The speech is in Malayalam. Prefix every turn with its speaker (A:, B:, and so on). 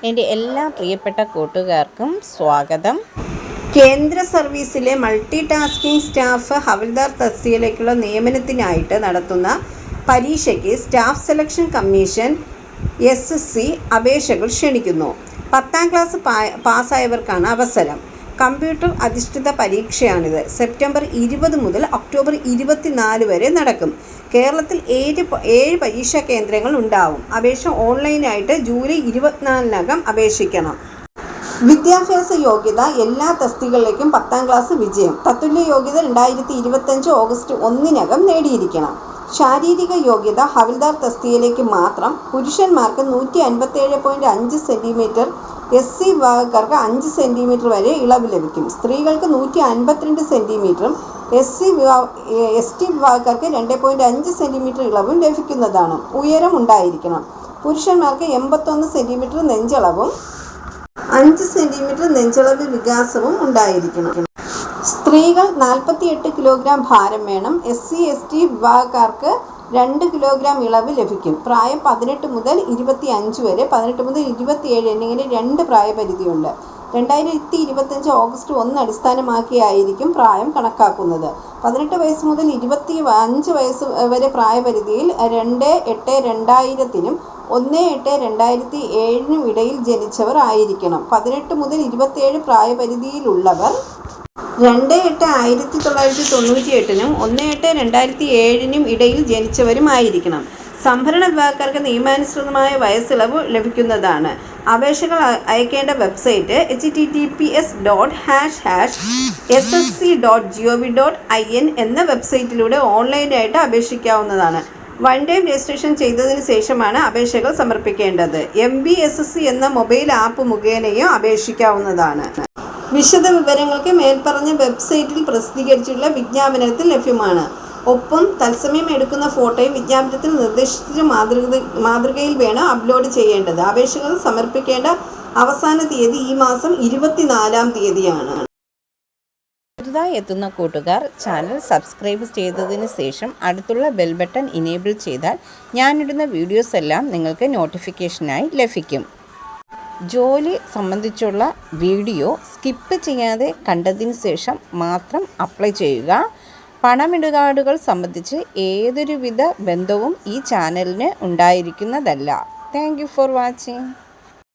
A: എൻ്റെ എല്ലാ പ്രിയപ്പെട്ട കൂട്ടുകാർക്കും സ്വാഗതം.
B: കേന്ദ്ര സർവീസിലെ മൾട്ടി ടാസ്കിംഗ് സ്റ്റാഫ് ഹവിൽദാർ തസ്തികയിലേക്കുള്ള നിയമനത്തിനായിട്ട് നടത്തുന്ന പരീക്ഷയ്ക്ക് സ്റ്റാഫ് സെലക്ഷൻ കമ്മീഷൻ SSC അപേക്ഷകൾ ക്ഷണിക്കുന്നു. 10ാം ക്ലാസ് പാസ്സായവർക്കാണ് അവസരം. കമ്പ്യൂട്ടർ അധിഷ്ഠിത പരീക്ഷയാണിത്. സെപ്റ്റംബർ 20 മുതൽ ഒക്ടോബർ 24 വരെ നടക്കും. കേരളത്തിൽ 7 പരീക്ഷാ കേന്ദ്രങ്ങൾ ഉണ്ടാവും. അപേക്ഷ ഓൺലൈനായിട്ട് ജൂലൈ 24 അപേക്ഷിക്കണം. വിദ്യാഭ്യാസ യോഗ്യത എല്ലാ തസ്തികകളിലേക്കും 10ാം ക്ലാസ് വിജയം. തത്തുല്യ യോഗ്യത 2025 ഓഗസ്റ്റ് 1 നേടിയിരിക്കണം. ശാരീരിക യോഗ്യത ഹവിൽദാർ തസ്തികയിലേക്ക് മാത്രം. പുരുഷന്മാർക്ക് 157.5 സെൻറ്റിമീറ്റർ, SC വിഭാഗക്കാർക്ക് 5 സെൻറ്റിമീറ്റർ വരെ ഇളവ് ലഭിക്കും. സ്ത്രീകൾക്ക് 152 സെൻറ്റിമീറ്ററും ST വിഭാഗക്കാർക്ക് 2.5 സെൻറ്റിമീറ്റർ ഇളവും ലഭിക്കുന്നതാണ്. ഉയരം ഉണ്ടായിരിക്കണം. പുരുഷന്മാർക്ക് 81 സെൻറ്റിമീറ്റർ നെഞ്ചളവും 5 സെൻറ്റിമീറ്റർ നെഞ്ചളവ് വികാസവും ഉണ്ടായിരിക്കണം. സ്ത്രീകൾ 48 കിലോഗ്രാം ഭാരം വേണം. SC ST വിഭാഗക്കാർക്ക് 2 കിലോഗ്രാം ഇളവ് ലഭിക്കും. പ്രായം 18 മുതൽ 25 വരെ, 18 മുതൽ 27 എന്നിങ്ങനെ 2 പ്രായപരിധിയുണ്ട്. 2025 ഓഗസ്റ്റ് 1 അടിസ്ഥാനമാക്കിയായിരിക്കും പ്രായം കണക്കാക്കുന്നത്. 18 വയസ്സ് മുതൽ 25 വയസ്സ് വരെ പ്രായപരിധിയിൽ 2/8/2000 1/8/2007 ഇടയിൽ ജനിച്ചവർ ആയിരിക്കണം. 18 മുതൽ 27 പ്രായപരിധിയിലുള്ളവർ 2/8/1998 1/8/2007 ഇടയിൽ ജനിച്ചവരുമായിരിക്കണം. സംഭരണ വിഭാഗക്കാർക്ക് നിയമാനുസൃതമായ വയസ്സിളവ് ലഭിക്കുന്നതാണ്. അപേക്ഷകൾ അയക്കേണ്ട വെബ്സൈറ്റ് https://ssc.gov.in എന്ന വെബ്സൈറ്റിലൂടെ ഓൺലൈനായിട്ട് അപേക്ഷിക്കാവുന്നതാണ്. 1 ടൈം രജിസ്ട്രേഷൻ ചെയ്തതിന് ശേഷമാണ് അപേക്ഷകൾ സമർപ്പിക്കേണ്ടത്. MBSSC എന്ന മൊബൈൽ ആപ്പ് മുഖേനയും അപേക്ഷിക്കാവുന്നതാണ്. വിശദ വിവരങ്ങൾക്ക് മേൽപ്പറഞ്ഞ വെബ്സൈറ്റിൽ പ്രസിദ്ധീകരിച്ചിട്ടുള്ള വിജ്ഞാപനത്തിൽ ലഭ്യമാണ്. ഒപ്പം തത്സമയം എടുക്കുന്ന ഫോട്ടോയും വിജ്ഞാപനത്തിൽ നിർദ്ദേശിച്ച മാതൃകയിൽ വേണം അപ്ലോഡ് ചെയ്യേണ്ടത്. അപേക്ഷകൾ സമർപ്പിക്കേണ്ട അവസാന തീയതി ഈ മാസം 24
A: പുതുതായി എത്തുന്ന കൂട്ടുകാർ ചാനൽ സബ്സ്ക്രൈബ് ചെയ്തതിന് ശേഷം അടുത്തുള്ള ബെൽ ബട്ടൺ ഇനേബിൾ ചെയ്താൽ ഞാനിടുന്ന വീഡിയോസ് എല്ലാം നിങ്ങൾക്ക് നോട്ടിഫിക്കേഷനായി ലഭിക്കും. ജോലി സംബന്ധിച്ചുള്ള വീഡിയോ സ്കിപ്പ് ചെയ്യാതെ കണ്ടതിന് ശേഷം മാത്രം അപ്ലൈ ചെയ്യുക. പണമിടപാടുകൾ സംബന്ധിച്ച് ഏതൊരുവിധ ബന്ധവും ഈ ചാനലിന് ഉണ്ടായിരിക്കുന്നതല്ല. Thank you for watching.